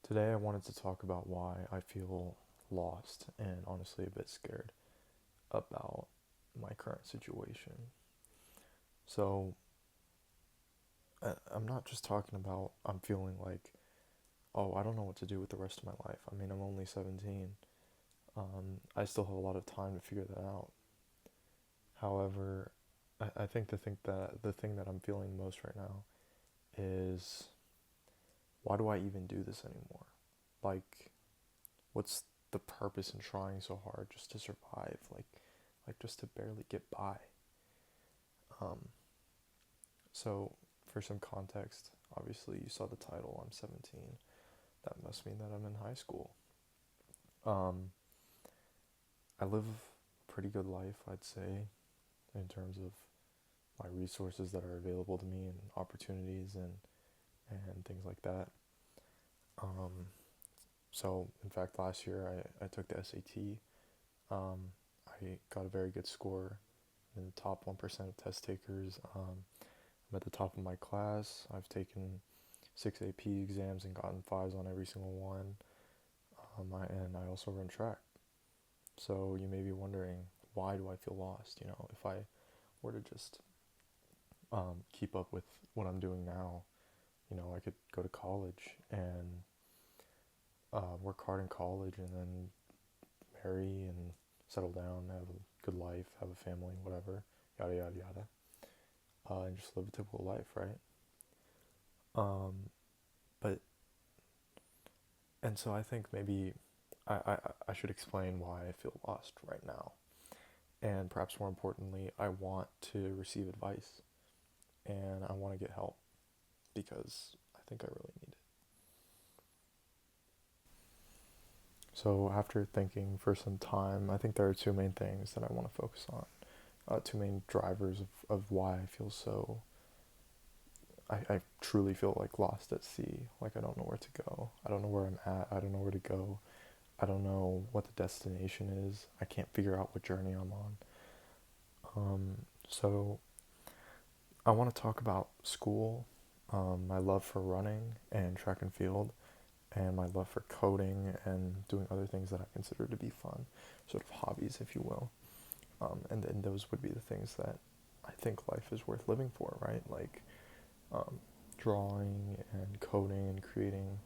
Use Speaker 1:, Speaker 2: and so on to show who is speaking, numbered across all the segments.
Speaker 1: Today I wanted to talk about why I feel lost and honestly a bit scared about my current situation. So, I'm not just talking about I'm feeling like, oh, I don't know what to do with the rest of my life. I mean, I'm only 17. I still have a lot of time to figure that out. However, I think the thing that I'm feeling most right now is, why do I even do this anymore? Like, what's the purpose in trying so hard just to survive? Like just to barely get by. Um, so for some context, obviously you saw the title. I'm 17. That must mean that I'm in high school. Um, I live a pretty good life, I'd say, in terms of my resources that are available to me and opportunities and things like that. Um, so in fact, last year I took the SAT. I got a very good score in the top 1% of test takers. I'm at the top of my class. I've taken 6 AP exams and gotten fives on every single one. And I also run track. So you may be wondering, why do I feel lost? If I were to just keep up with what I'm doing now, I could go to college and work hard in college and then marry and settle down, have a good life, have a family, whatever, yada yada yada, and just live a typical life, right? Um, but and so I think maybe I should explain why I feel lost right now. And perhaps more importantly, I want to receive advice and I want to get help because I think I really need it. So, after thinking for some time, I think there are two main things that I want to focus on. Two main drivers of why I feel so. I truly feel like lost at sea. Like I don't know where to go. I don't know where I'm at. I don't know where to go. I don't know what the destination is. I can't figure out what journey I'm on. So I want to talk about school, my love for running and track and field, and my love for coding and doing other things that I consider to be fun, sort of hobbies, if you will. And then those would be the things that I think life is worth living for, right? Like um, drawing and coding and creating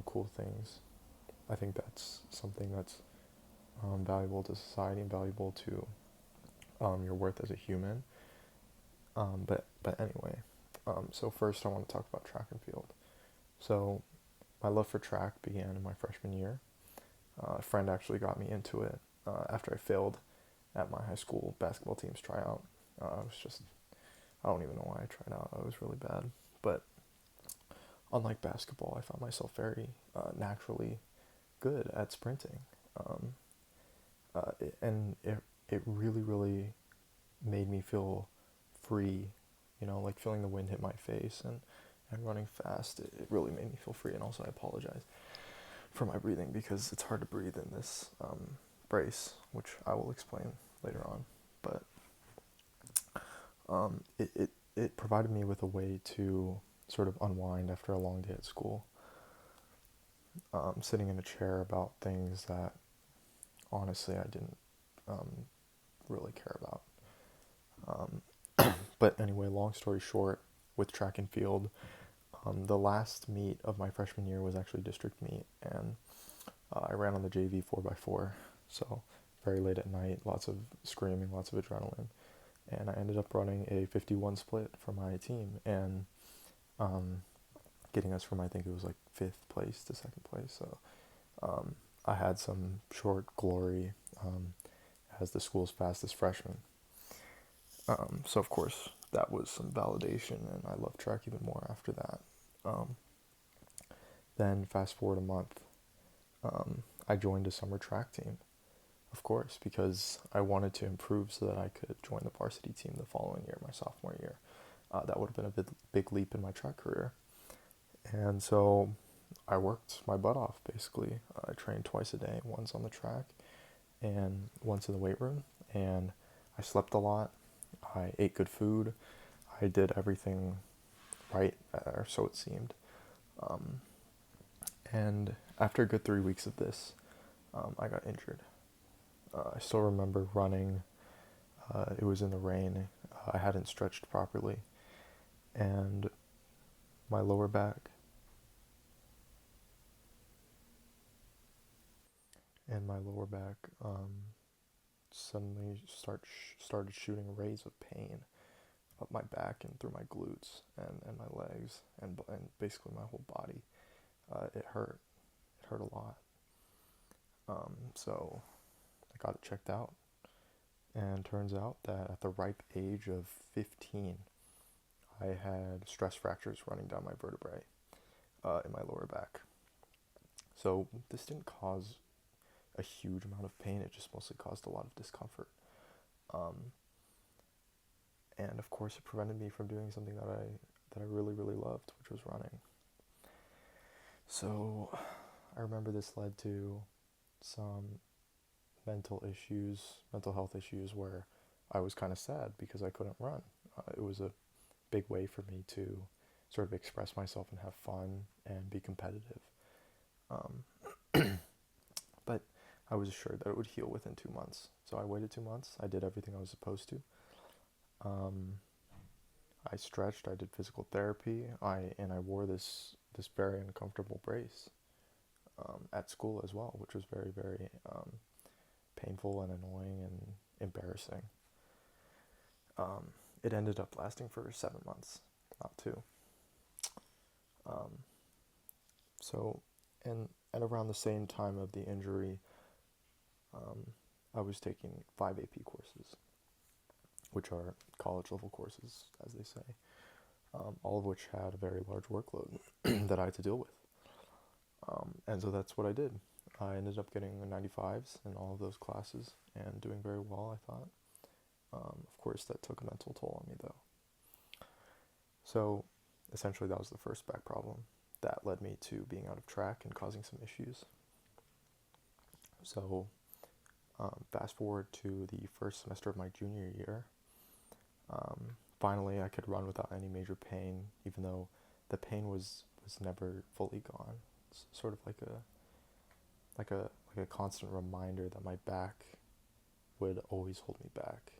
Speaker 1: cool things. I think that's something that's valuable to society and valuable to your worth as a human. But anyway, so first I want to talk about track and field. So my love for track began in my freshman year. A friend actually got me into it after I failed at my high school basketball team's tryout. I don't even know why I tried out. I was really bad. But unlike basketball, I found myself very naturally good at sprinting. Um, and it really, really made me feel free, like feeling the wind hit my face and running fast. It really made me feel free. And also, I apologize for my breathing because it's hard to breathe in this brace, which I will explain later on. But it provided me with a way to sort of unwind after a long day at school, sitting in a chair about things that honestly I didn't really care about. But anyway, long story short, with track and field, the last meet of my freshman year was actually district meet, and I ran on the JV 4x4, so very late at night, lots of screaming, lots of adrenaline, and I ended up running a 51 split for my team, and um, getting us from, I think it was like 5th place to 2nd place, so I had some short glory as the school's fastest freshman. So of course that was some validation, and I loved track even more after that. Um, then fast forward a month, I joined a summer track team, of course, because I wanted to improve so that I could join the varsity team the following year, my sophomore year. That would have been a big leap in my track career. And so I worked my butt off, basically. I trained twice a day, once on the track and once in the weight room. And I slept a lot. I ate good food. I did everything right, or so it seemed. And after a good 3 weeks of this, I got injured. I still remember running. It was in the rain. I hadn't stretched properly, and my lower back suddenly started shooting rays of pain up my back and through my glutes and my legs and basically my whole body. It hurt. It hurt a lot. So I got it checked out, and turns out that at the ripe age of 15, I had stress fractures running down my vertebrae in my lower back. So this didn't cause a huge amount of pain. It just mostly caused a lot of discomfort. Um, and of course, it prevented me from doing something that I really, really loved, which was running. So I remember this led to some mental health issues, where I was kind of sad because I couldn't run. It was a big way for me to sort of express myself and have fun and be competitive. Um, but I was assured that it would heal within 2 months. So I waited 2 months. I did everything I was supposed to. Um, I stretched. I did physical therapy. I wore this very uncomfortable brace at school as well, which was very, very painful and annoying and embarrassing. Um, it ended up lasting for 7 months, not 2. Um, so, and around the same time of the injury, I was taking 5 AP courses, which are college level courses, as they say, all of which had a very large workload that I had to deal with. And so that's what I did. I ended up getting 95s in all of those classes and doing very well, I thought. Of course, that took a mental toll on me, though. So essentially, that was the first back problem that led me to being out of track and causing some issues. So fast forward to the first semester of my junior year. Finally, I could run without any major pain, even though the pain was never fully gone. It's sort of like a constant reminder that my back would always hold me back.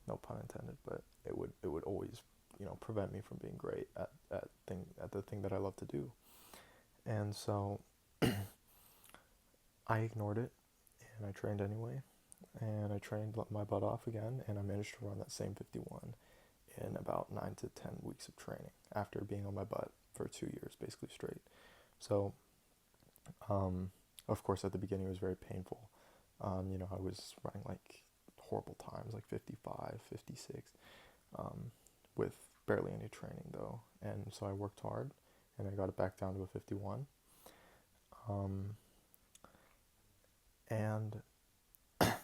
Speaker 1: No pun intended, but it would always, prevent me from being great at the thing that I love to do. And so I ignored it, and I trained anyway, and I trained my butt off again, and I managed to run that same 51 in about 9 to 10 weeks of training after being on my butt for 2 years, basically straight. So, of course, at the beginning it was very painful. I was running like horrible times, like 55, 56, with barely any training though. And so I worked hard, and I got it back down to a 51. And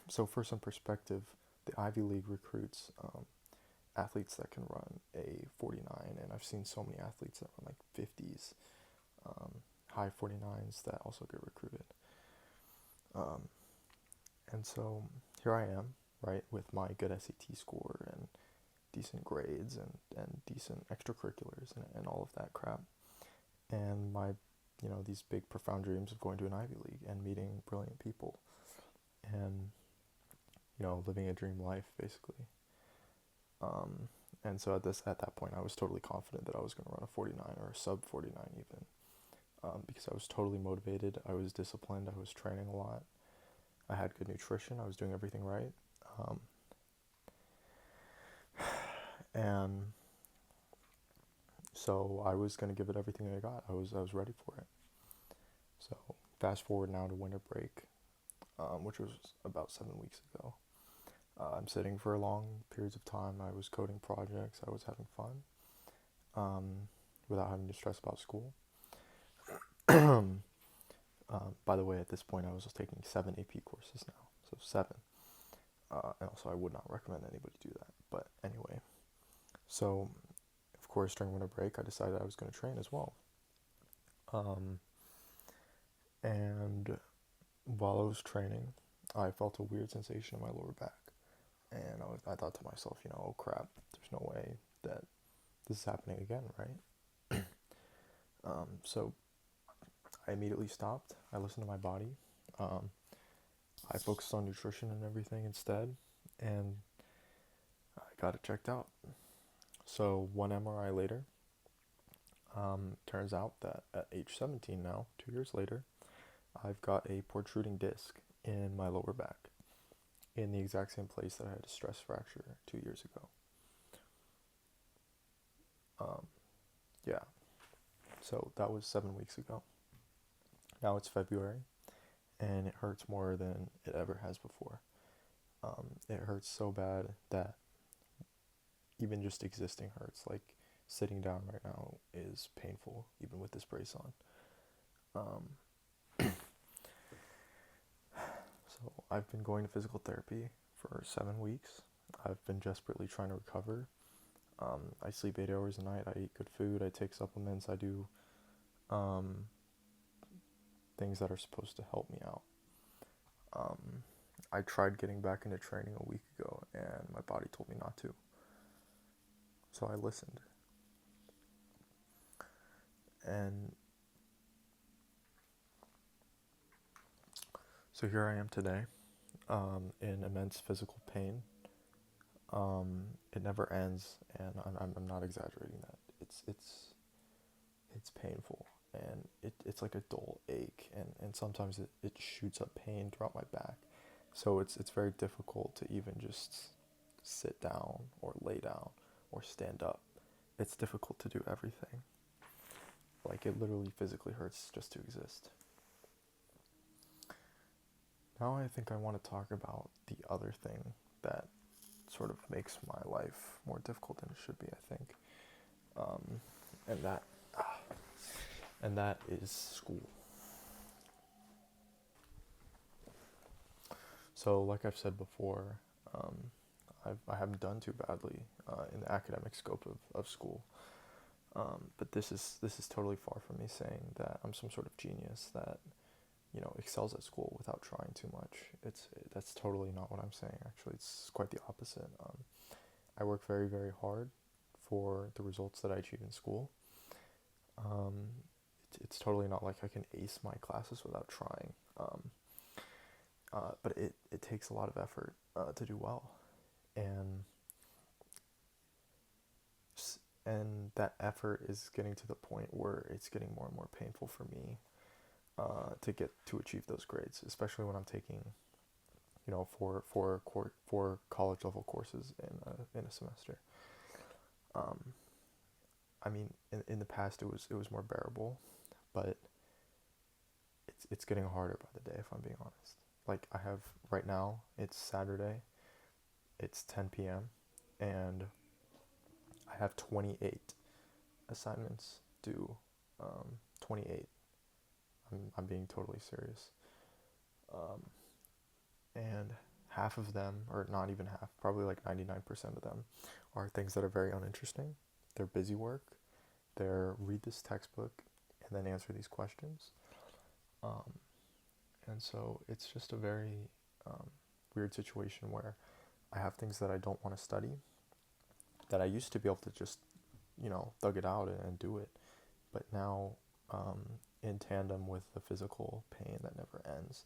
Speaker 1: so for some perspective, the Ivy League recruits athletes that can run a 49, and I've seen so many athletes that run like 50s, high 49s that also get recruited. And so here I am, right, with my good SAT score and decent grades and decent extracurriculars and all of that crap. And my, these big profound dreams of going to an Ivy League and meeting brilliant people and, living a dream life, basically. And so at that point, I was totally confident that I was going to run a 49 or a sub 49 even, because I was totally motivated. I was disciplined. I was training a lot. I had good nutrition. I was doing everything right. And so I was going to give it everything I got. I was ready for it. So fast forward now to winter break, which was about 7 weeks ago. I'm sitting for long periods of time. I was coding projects. I was having fun, without having to stress about school. By the way, at this point, I was taking 7 AP courses now, so 7. And also, I would not recommend anybody do that. But anyway, so of course, during winter break, I decided I was going to train as well. And while I was training, I felt a weird sensation in my lower back. And I thought to myself, oh crap, there's no way that this is happening again, right? So I immediately stopped. I listened to my body. Um, I focused on nutrition and everything instead, and I got it checked out. So 1 MRI later, turns out that at age 17 now, 2 years later, I've got a protruding disc in my lower back, in the exact same place that I had a stress fracture 2 years ago. Yeah, so that was 7 weeks ago. Now it's February, and it hurts more than it ever has before. It hurts so bad that even just existing hurts. Like sitting down right now is painful, even with this brace on. So I've been going to physical therapy for 7 weeks. I've been desperately trying to recover. I sleep 8 hours a night. I eat good food. I take supplements. I do things that are supposed to help me out. I tried getting back into training a week ago, and my body told me not to. So I listened. And so here I am today, in immense physical pain. It never ends, and I'm not exaggerating that. It's painful, and it's like a dull ache, and sometimes it shoots up pain throughout my back. So it's very difficult to even just sit down or lay down or stand up. It's difficult to do everything. Like it literally physically hurts just to exist. Now I think I want to talk about the other thing that sort of makes my life more difficult than it should be, I think. Um, and that and that is school. So, like I've said before, um, I haven't done too badly in the academic scope of school. But this is totally far from me saying that I'm some sort of genius that excels at school without trying too much. That's totally not what I'm saying. Actually, it's quite the opposite. I work very, very hard for the results that I achieve in school. Um, it's totally not like I can ace my classes without trying. But it takes a lot of effort to do well, and that effort is getting to the point where it's getting more and more painful for me to achieve those grades, especially when I'm taking four college level courses in a semester. I mean, in the past it was more bearable, but it's getting harder by the day, if I'm being honest. Like I have right now, it's Saturday, it's 10 p.m. and I have 28 assignments due. 28. I'm being totally serious. And half of them, or not even half, probably like 99% of them, are things that are very uninteresting. They're busy work. They're read this textbook and then answer these questions. And so it's just a very weird situation where I have things that I don't want to study, that I used to be able to just, thug it out and do it. But now, in tandem with the physical pain that never ends,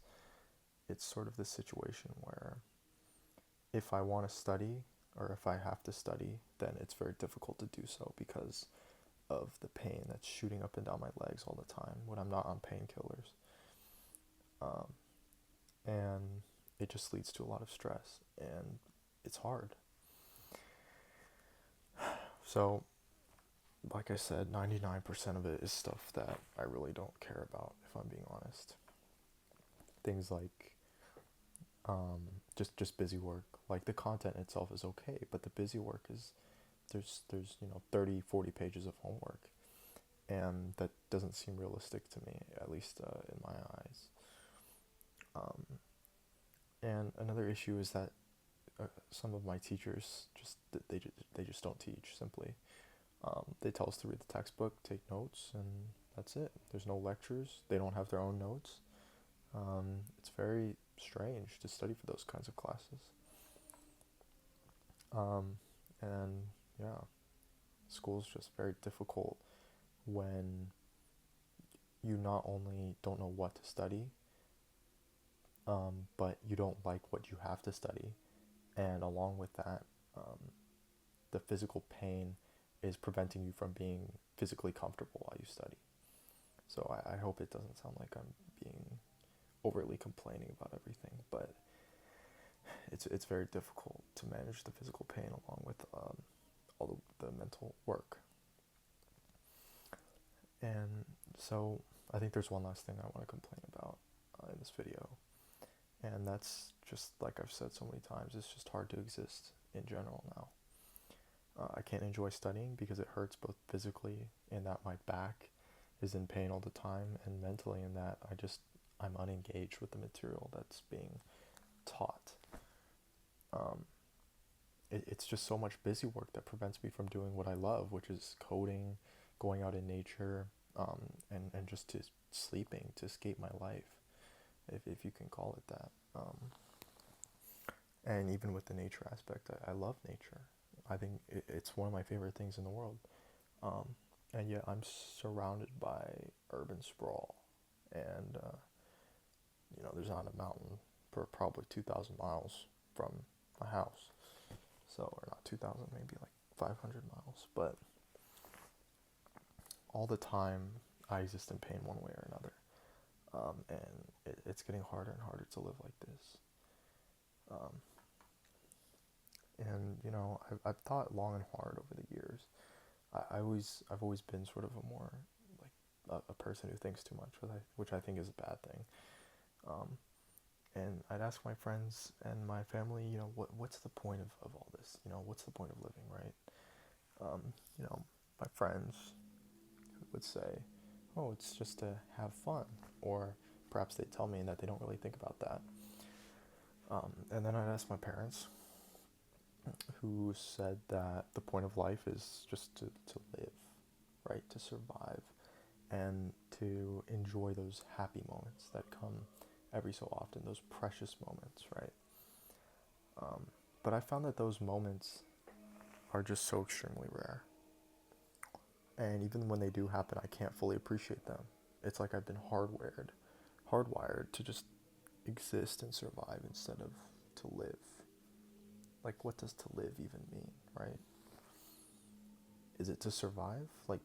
Speaker 1: it's sort of this situation where if I want to study or if I have to study, then it's very difficult to do so because of the pain that's shooting up and down my legs all the time when I'm not on painkillers. And it just leads to a lot of stress, and it's hard. So, like I said, 99% of it is stuff that I really don't care about, if I'm being honest. Things like just busy work. Like the content itself is okay, but the busy work is there's 30, 40 pages of homework, and that doesn't seem realistic to me, at least in my eyes. And another issue is that some of my teachers they just don't teach. Simply, they tell us to read the textbook, take notes, and that's it. There's no lectures. They don't have their own notes. It's very strange to study for those kinds of classes. And yeah, school's just very difficult when you not only don't know what to study, but you don't like what you have to study. And along with that, um, the physical pain is preventing you from being physically comfortable while you study. So I hope it doesn't sound like I'm being overly complaining about everything, but it's very difficult to manage the physical pain along with all the mental work. And so I think there's one last thing I want to complain about in this video, and that's just like I've said so many times, it's just hard to exist in general now. I can't enjoy studying because it hurts both physically in that my back is in pain all the time, and mentally in that I'm unengaged with the material that's being taught. Um, it's just so much busy work that prevents me from doing what I love, which is coding, going out in nature, and just to sleeping to escape my life, if you can call it that. And even with the nature aspect, I love nature. I think it's one of my favorite things in the world. Um, and yet I'm surrounded by urban sprawl, and there's not a mountain for probably 2,000 miles from my house. So, or not 2,000, maybe like 500 miles. But all the time, I exist in pain one way or another. And it's getting harder and harder to live like this. Um, and I've thought long and hard over the years. I've always been sort of a more like a person who thinks too much, which I think is a bad thing. Um, and I'd ask my friends and my family, what's the point of all this? What's the point of living, right? My friends would say, oh, it's just to have fun. Or perhaps they'd tell me that they don't really think about that. And then I'd ask my parents, who said that the point of life is just to live, right? To survive and to enjoy those happy moments that come every so often, those precious moments, right? But I found that those moments are just so extremely rare. And even when they do happen, I can't fully appreciate them. It's like I've been hardwired to just exist and survive instead of to live. Like, what does to live even mean, right? Is it to survive? Like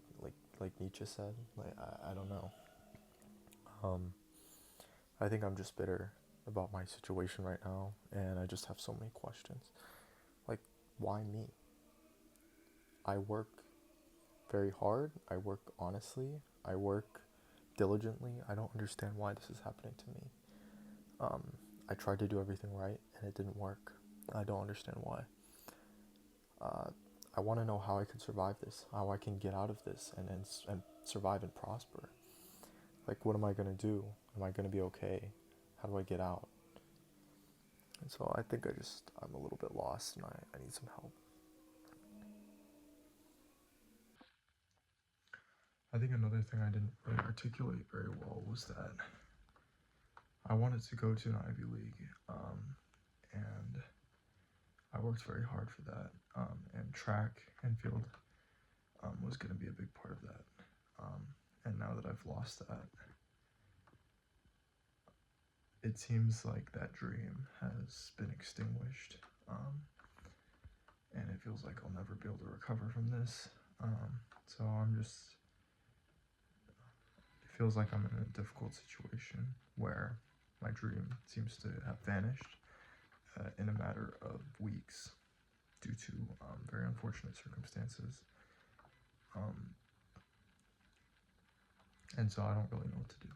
Speaker 1: Nietzsche said? Like, I don't know. I think I'm just bitter about my situation right now, and I just have so many questions. Like, why me? I work very hard. I work honestly. I work diligently. I don't understand why this is happening to me. I tried to do everything right, and it didn't work. I don't understand why. I want to know how I can survive this, how I can get out of this, and survive and prosper. Like, what am I going to do? Am I going to be okay? How do I get out? And so I think I'm a little bit lost, and I need some help. I think another thing I didn't really articulate very well was that I wanted to go to an Ivy League, and I worked very hard for that, and track and field was going to be a big part of that. And now that I've lost that, it seems like that dream has been extinguished, and it feels like I'll never be able to recover from this. So it feels like I'm in a difficult situation where my dream seems to have vanished in a matter of weeks due to very unfortunate circumstances. And so I don't really know what to do.